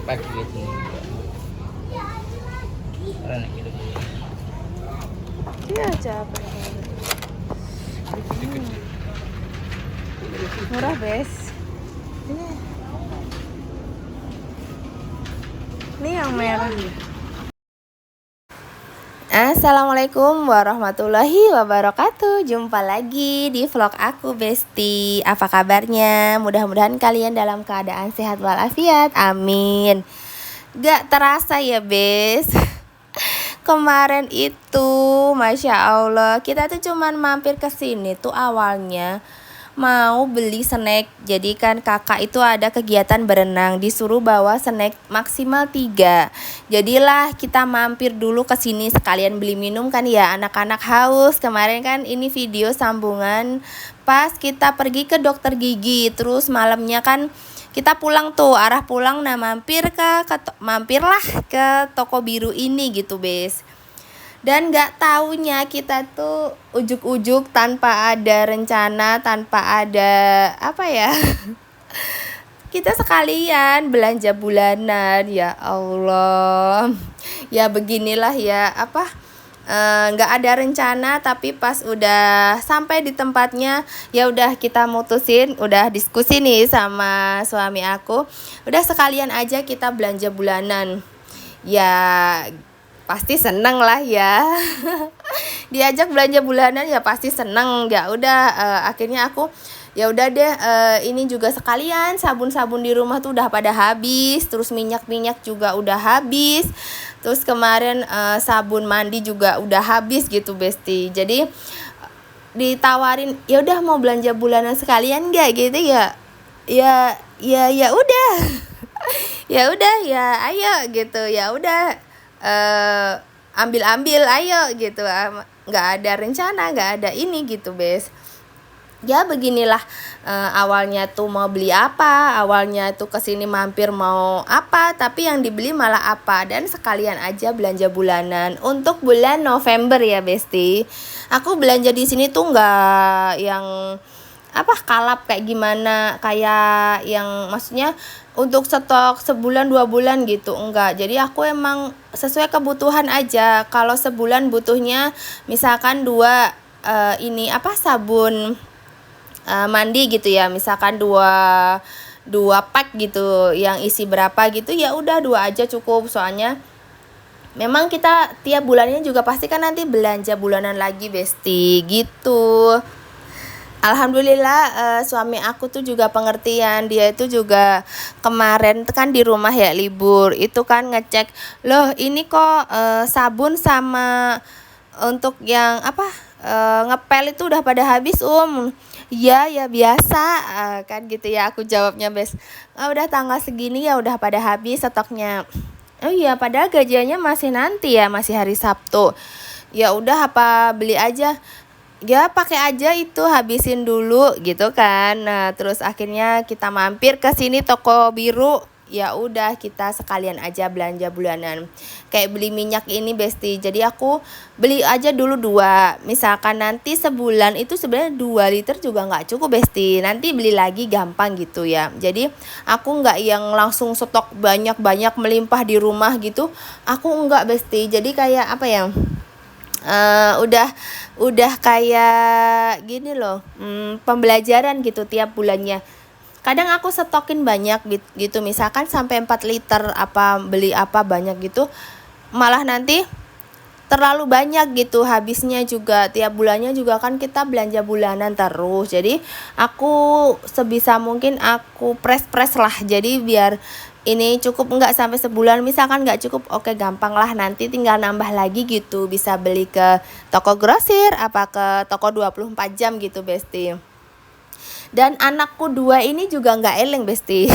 pakai gitu. Karena gitu. Iya aja apa murah bes. Ini yang merah. Assalamualaikum warahmatullahi wabarakatuh. Jumpa lagi di vlog aku Besti. Apa kabarnya? Mudah-mudahan kalian dalam keadaan sehat walafiat. Amin. Gak terasa ya Bes. Kemarin itu Masya Allah, kita tuh cuman mampir ke sini tuh awalnya mau beli snack. Jadi kan kakak itu ada kegiatan berenang, disuruh bawa snack maksimal 3. Jadilah kita mampir dulu ke sini sekalian beli minum kan ya, anak-anak haus. Kemarin kan ini video sambungan pas kita pergi ke dokter gigi. Terus malamnya kan kita pulang tuh, arah pulang, nah mampirlah ke toko biru ini gitu Bes. Dan gak taunya kita tuh ujuk-ujuk tanpa ada rencana, tanpa ada apa ya, kita sekalian belanja bulanan. Ya Allah, ya beginilah ya, nggak ada rencana, tapi pas udah sampai di tempatnya ya udah kita mutusin, udah diskusi nih sama suami aku, udah sekalian aja kita belanja bulanan. Ya pasti seneng lah ya. Diajak belanja bulanan ya pasti seneng. Ya udah, akhirnya aku ya udah deh, ini juga sekalian sabun-sabun di rumah tuh udah pada habis, terus minyak-minyak juga udah habis, terus kemarin sabun mandi juga udah habis gitu Besti. Jadi ditawarin ya udah mau belanja bulanan sekalian nggak gitu ya, ya udah. Ya udah ya ayo gitu, ya udah, ambil ayo gitu. Nggak ada rencana, nggak ada ini gitu Bes. Ya beginilah, awalnya tuh mau beli apa, awalnya tuh kesini mampir mau apa, tapi yang dibeli malah apa. Dan sekalian aja belanja bulanan untuk bulan November ya Besti. Aku belanja di sini tuh nggak yang kalap kayak gimana, kayak yang maksudnya untuk stok sebulan 2 bulan gitu, enggak. Jadi aku emang sesuai kebutuhan aja. Kalau sebulan butuhnya misalkan 2 sabun mandi gitu ya, misalkan 2 pack gitu yang isi berapa gitu, ya udah 2 aja cukup. Soalnya memang kita tiap bulannya juga pasti kan nanti belanja bulanan lagi Besti gitu. Alhamdulillah, suami aku tuh juga pengertian. Dia itu juga kemarin kan di rumah ya libur, itu kan ngecek, loh ini kok sabun sama untuk yang ngepel itu udah pada habis ya biasa, kan gitu ya aku jawabnya Bes. Udah tanggal segini ya udah pada habis stoknya. Oh iya, padahal gajiannya masih nanti ya, masih hari Sabtu. Ya udah apa beli aja, ya pakai aja itu, habisin dulu gitu kan. Nah terus akhirnya kita mampir ke sini toko biru. Ya udah kita sekalian aja belanja bulanan. Kayak beli minyak ini Besti, jadi aku beli aja dulu 2. Misalkan nanti sebulan itu sebenarnya 2 liter juga nggak cukup Besti, nanti beli lagi gampang gitu ya. Jadi aku nggak yang langsung stok banyak-banyak melimpah di rumah gitu, aku nggak Besti. Jadi kayak apa ya, udah kayak gini loh, pembelajaran gitu tiap bulannya. Kadang aku stokin banyak gitu, misalkan sampai 4 liter beli banyak gitu, malah nanti terlalu banyak gitu habisnya juga. Tiap bulannya juga kan kita belanja bulanan terus. Jadi aku sebisa mungkin aku press lah, jadi biar ini cukup enggak sampai sebulan. Misalkan enggak cukup, oke gampang lah, nanti tinggal nambah lagi gitu, bisa beli ke toko grosir ke toko 24 jam gitu Besti. Dan anakku 2 ini juga enggak eleng Besti.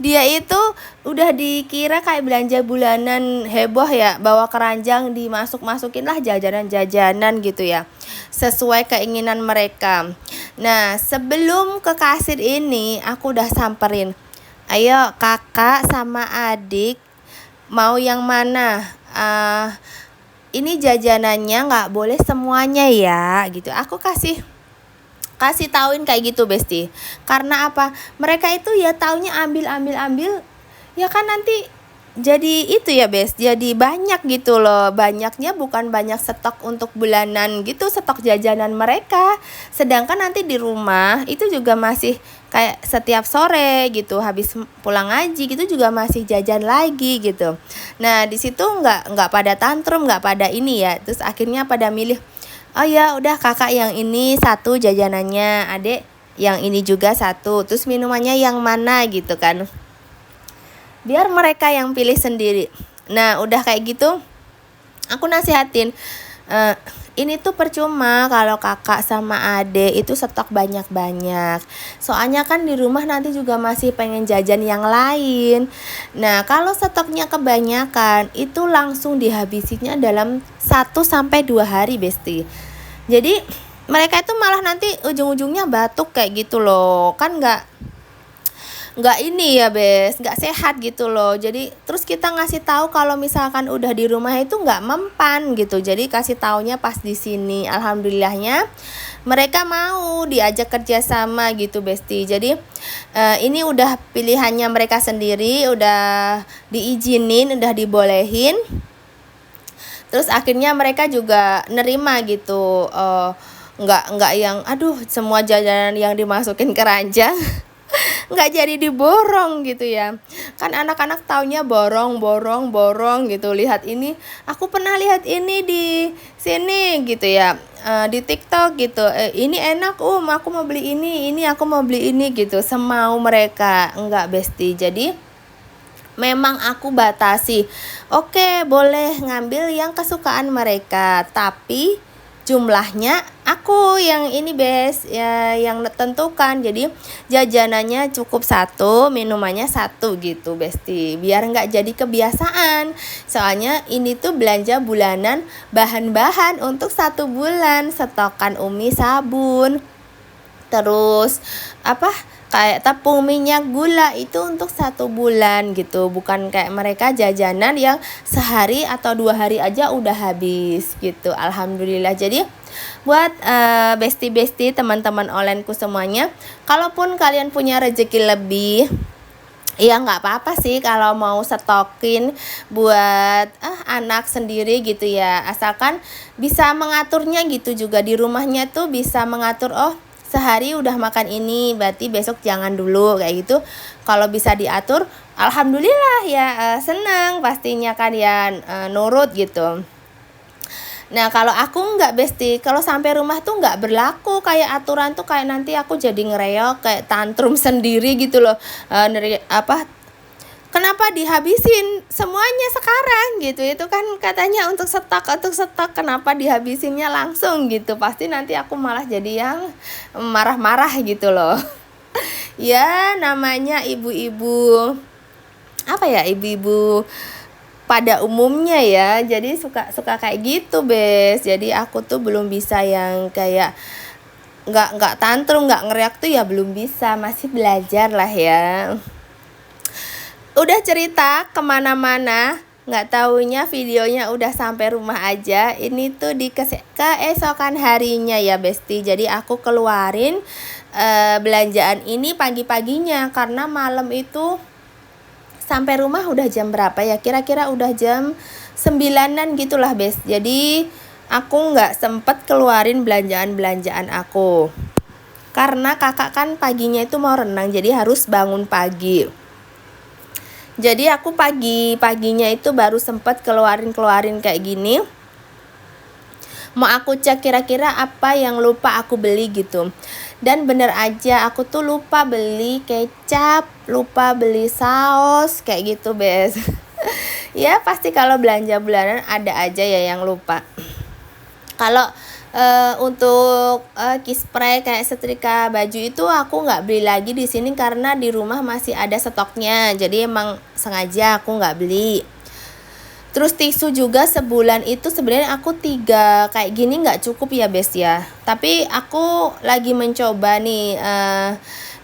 Dia itu udah dikira kayak belanja bulanan heboh ya, bawa keranjang dimasukin lah jajanan-jajanan gitu ya, sesuai keinginan mereka. Nah sebelum ke kasir ini aku udah samperin, ayo kakak sama adik mau yang mana, ini jajanannya nggak boleh semuanya ya gitu. Aku kasih tauin kayak gitu Besti. Karena apa, mereka itu ya taunya ambil Ya kan nanti jadi itu ya Bes, jadi banyak gitu loh. Banyaknya bukan banyak stok untuk bulanan gitu, stok jajanan mereka. Sedangkan nanti di rumah itu juga masih kayak setiap sore gitu, habis pulang ngaji gitu juga masih jajan lagi gitu. Nah di situ nggak pada tantrum, nggak pada ini ya. Terus akhirnya pada milih, oh ya udah kakak yang ini satu jajanannya, adek yang ini juga satu. Terus minumannya yang mana gitu kan, biar mereka yang pilih sendiri. Nah udah kayak gitu aku nasihatin, eh, ini tuh percuma kalau kakak sama ade itu stok banyak-banyak, soalnya kan di rumah nanti juga masih pengen jajan yang lain. Nah kalau stoknya kebanyakan itu langsung dihabisinya dalam 1 sampai 2 hari Besti. Jadi mereka itu malah nanti ujung-ujungnya batuk kayak gitu loh, kan nggak ini ya Bes, nggak sehat gitu loh. Jadi terus kita ngasih tahu kalau misalkan udah di rumah itu nggak mempan gitu, jadi kasih taunya pas di sini. Alhamdulillahnya mereka mau diajak kerja sama gitu Besti. Jadi ini udah pilihannya mereka sendiri, udah diizinin, udah dibolehin. Terus akhirnya mereka juga nerima gitu, nggak yang aduh semua jajanan yang dimasukin ke ranjang nggak jadi diborong gitu ya. Kan anak-anak taunya borong borong borong gitu. Lihat ini, aku pernah lihat ini di sini gitu ya, di TikTok gitu, ini enak aku mau beli ini aku mau beli ini gitu, semau mereka. Enggak Besti, jadi memang aku batasi. Oke, boleh ngambil yang kesukaan mereka, tapi jumlahnya aku yang ini Bes ya, yang tentukan. Jadi jajanannya cukup satu, minumannya satu gitu Besti, biar nggak jadi kebiasaan. Soalnya ini tuh belanja bulanan, bahan-bahan untuk 1 bulan, stokan umi sabun, terus apa kayak tepung minyak gula itu untuk 1 bulan gitu. Bukan kayak mereka jajanan yang sehari atau 2 hari aja udah habis gitu. Alhamdulillah. Jadi buat besti-besti teman-teman onlineku semuanya, kalaupun kalian punya rezeki lebih, ya nggak apa-apa sih kalau mau stokin buat anak sendiri gitu ya, asalkan bisa mengaturnya gitu juga di rumahnya tuh, bisa mengatur, oh sehari udah makan ini berarti besok jangan dulu kayak gitu. Kalau bisa diatur alhamdulillah ya, seneng pastinya kan ya, nurut gitu. Nah kalau aku nggak Besti, kalau sampai rumah tuh nggak berlaku kayak aturan tuh, kayak nanti aku jadi ngereok kayak tantrum sendiri gitu loh. Kenapa dihabisin semuanya sekarang gitu, itu kan katanya untuk stok, kenapa dihabisinnya langsung gitu. Pasti nanti aku malah jadi yang marah-marah gitu loh. Ya namanya ibu-ibu, apa ya, ibu-ibu pada umumnya ya, jadi suka kayak gitu Bes. Jadi aku tuh belum bisa yang kayak nggak tantrum, nggak ngeriak tuh ya, belum bisa, masih belajar lah ya. Udah cerita kemana-mana, nggak taunya videonya udah sampai rumah aja. Ini tuh di keesokan harinya ya Besti. Jadi aku keluarin belanjaan ini pagi-paginya, karena malam itu sampai rumah udah jam berapa ya, kira-kira udah jam 9-an gitulah Bes. Jadi aku nggak sempet keluarin belanjaan aku, karena kakak kan paginya itu mau renang, jadi harus bangun pagi. Jadi aku paginya itu baru sempet keluarin kayak gini. Mau aku cek kira-kira apa yang lupa aku beli gitu. Dan bener aja aku tuh lupa beli kecap, lupa beli saus kayak gitu Bes. Ya pasti kalau belanja bulanan ada aja ya yang lupa. Kalau untuk kispray kayak setrika baju itu aku nggak beli lagi di sini, karena di rumah masih ada stoknya. Jadi emang sengaja aku nggak beli. Terus tisu juga sebulan itu sebenarnya aku 3 kayak gini nggak cukup ya Bes ya. Tapi aku lagi mencoba nih,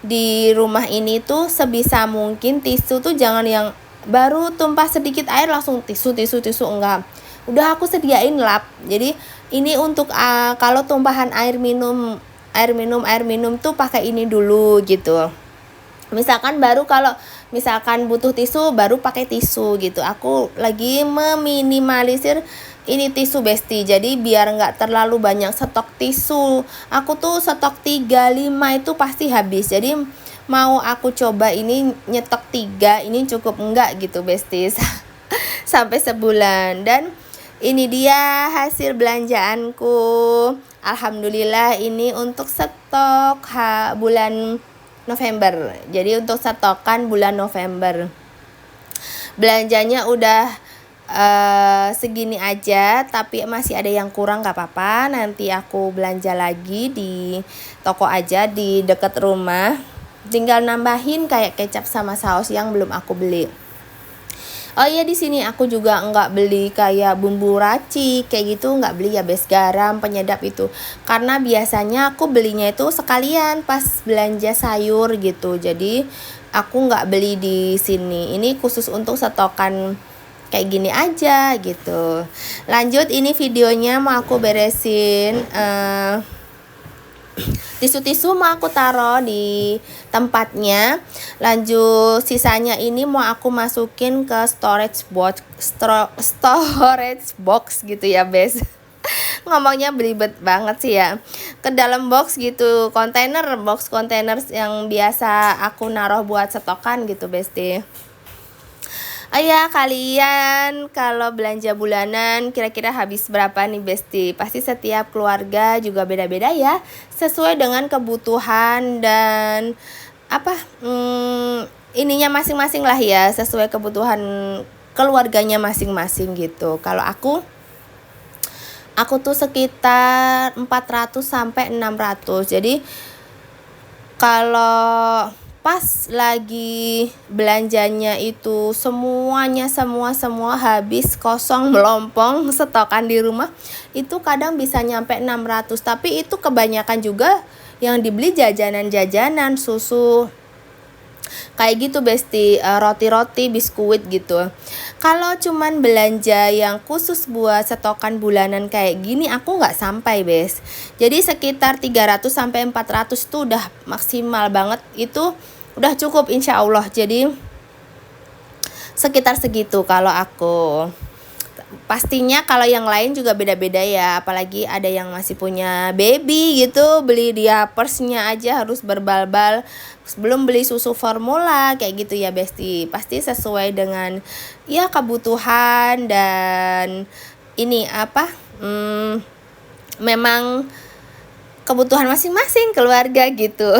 di rumah ini tuh sebisa mungkin tisu tuh jangan yang baru tumpah sedikit air langsung tisu enggak. Udah aku sediain lap. Jadi ini untuk kalau tumpahan air minum tuh pakai ini dulu gitu. Misalkan baru kalau misalkan butuh tisu baru pakai tisu gitu. Aku lagi meminimalisir ini tisu besti. Jadi biar nggak terlalu banyak stok tisu. Aku tuh stok 35 itu pasti habis. Jadi mau aku coba ini nyetok 3 ini cukup enggak gitu besti. Sampai sebulan. Dan ini dia hasil belanjaanku. Alhamdulillah ini untuk stok bulan November. Jadi untuk stokan bulan November. Belanjanya udah segini aja, tapi masih ada yang kurang gak apa-apa. Nanti aku belanja lagi di toko aja di dekat rumah. Tinggal nambahin kayak kecap sama saus yang belum aku beli. Oh iya, di sini aku juga nggak beli kayak bumbu racik kayak gitu, nggak beli ya bes, garam, penyedap itu. Karena biasanya aku belinya itu sekalian pas belanja sayur gitu. Jadi aku nggak beli di sini. Ini khusus untuk stokan kayak gini aja gitu. Lanjut, ini videonya mau aku beresin. Tisu-tisu mau aku taruh di tempatnya. Lanjut, sisanya ini mau aku masukin ke storage box gitu ya bes. Ngomongnya belibet banget sih ya. Ke dalam box gitu, box kontainer yang biasa aku naruh buat stokan gitu besti. Ayah, kalian kalau belanja bulanan kira-kira habis berapa nih besti? Pasti setiap keluarga juga beda-beda ya, sesuai dengan kebutuhan dan ininya masing-masing lah ya, sesuai kebutuhan keluarganya masing-masing gitu. Kalau aku tuh sekitar 400 sampai 600. Jadi kalau pas lagi belanjanya itu semuanya semua habis, kosong melompong stokan di rumah, itu kadang bisa nyampe 600. Tapi itu kebanyakan juga yang dibeli jajanan-jajanan, susu kayak gitu besti, roti-roti, biskuit gitu. Kalau cuman belanja yang khusus buat stokan bulanan kayak gini aku nggak sampai bes. Jadi sekitar 300 sampai 400 tuh udah maksimal banget, itu udah cukup insya Allah. Jadi sekitar segitu kalau aku. Pastinya kalau yang lain juga beda-beda ya, apalagi ada yang masih punya baby gitu, beli dia persnya aja harus berbal-bal, belum beli susu formula kayak gitu ya besti. Pasti sesuai dengan ya kebutuhan dan ini memang kebutuhan masing-masing keluarga gitu.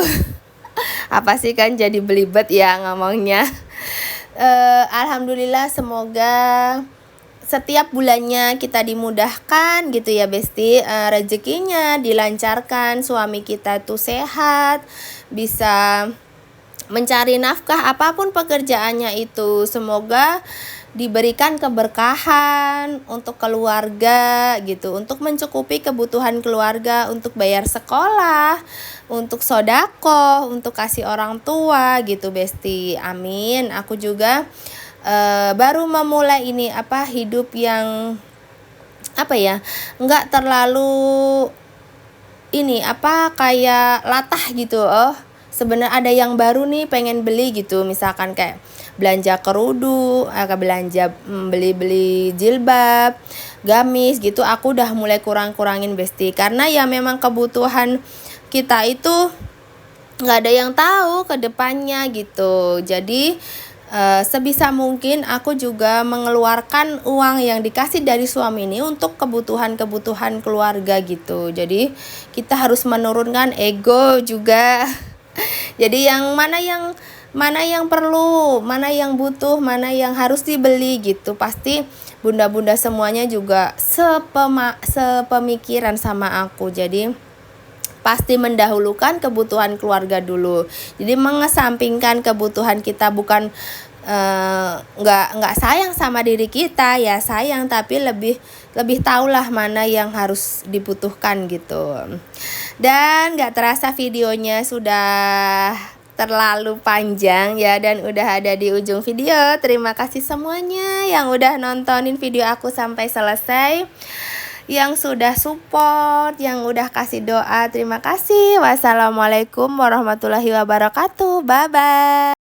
Apa sih kan jadi belibet ya ngomongnya. Alhamdulillah, semoga setiap bulannya kita dimudahkan gitu ya besti, rezekinya dilancarkan, suami kita tuh sehat, bisa mencari nafkah apapun pekerjaannya itu. Semoga diberikan keberkahan untuk keluarga gitu, untuk mencukupi kebutuhan keluarga, untuk bayar sekolah, untuk sodako, untuk kasih orang tua gitu besti. Amin. Aku juga baru memulai ini hidup yang nggak terlalu ini kayak latah gitu. Sebenarnya ada yang baru nih pengen beli gitu, misalkan kayak belanja kerudu, belanja beli jilbab, gamis gitu. Aku udah mulai kurangin besti, karena ya memang kebutuhan kita itu nggak ada yang tahu ke depannya gitu. Jadi sebisa mungkin aku juga mengeluarkan uang yang dikasih dari suami ini untuk kebutuhan keluarga gitu. Jadi kita harus menurunkan ego juga. Jadi yang mana yang perlu, mana yang butuh, mana yang harus dibeli gitu. Pasti bunda-bunda semuanya juga sepemikiran sama aku. Jadi pasti mendahulukan kebutuhan keluarga dulu. Jadi mengesampingkan kebutuhan kita, bukan nggak sayang sama diri kita, ya sayang, tapi lebih tahulah mana yang harus dibutuhkan gitu. Dan nggak terasa videonya sudah terlalu panjang ya, dan udah ada di ujung video. Terima kasih semuanya yang udah nontonin video aku sampai selesai. yang sudah support, yang udah kasih doa. Terima kasih. Wassalamualaikum warahmatullahi wabarakatuh. Bye bye.